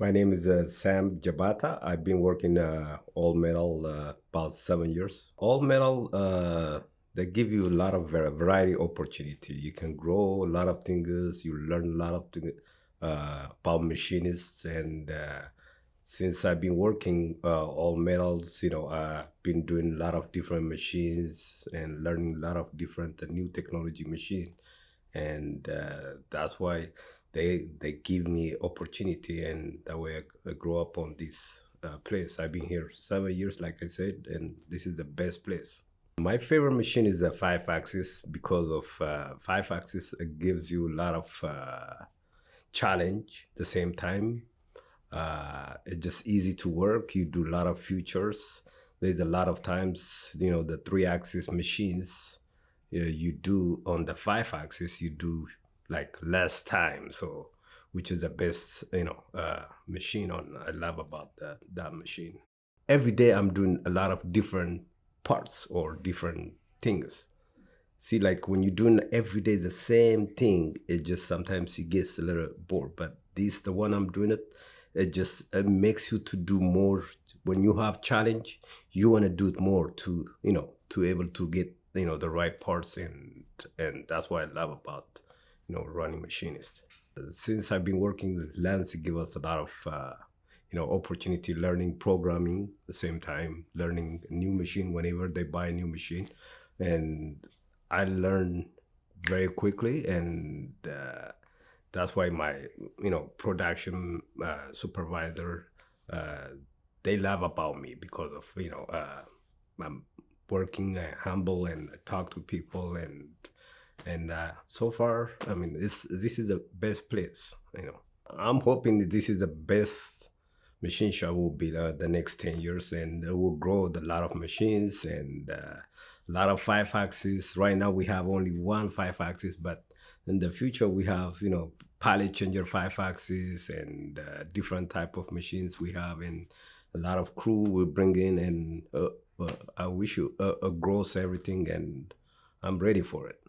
My name is Sam Gebata. I've been working all metal about 7 years. All metal, they give you a lot of variety opportunity. You can grow a lot of things. You learn a lot of things about machinists. And since I've been working all metals, I've been doing a lot of different machines and learning a lot of different new technology machine. And that's why they give me opportunity, and that way I grow up on this place. I've been here 7 years, like I said, and this is the best place. My favorite machine is a five axis because of five axis. It gives you a lot of challenge at the same time. It's just easy to work. You do a lot of features. There's a lot of times, the three axis machines, you do on the five axis, you do like less time. So, which is the best, machine on I love about that machine. Every day I'm doing a lot of different parts or different things. See, like when you're doing every day the same thing, it just sometimes you get a little bored. But this, the one I'm doing it makes you to do more. When you have challenge, you want to do it more to able to get the right parts, and that's what I love about running machinist. Since I've been working with Lance, it gives us a lot of opportunity learning programming at the same time, learning a new machine whenever they buy a new machine. And I learn very quickly, and that's why my production supervisor, uh, they love about me because of I'm working humble and I talk to people, and so far, I mean, this is the best place. I'm hoping that this is the best machine shop will be the next 10 years, and it will grow a lot of machines and a lot of five axis. Right now we have only one five axis, but in the future we have pallet changer five axis and different type of machines we have, and a lot of crew will bring in, and I wish you grows everything, and I'm ready for it.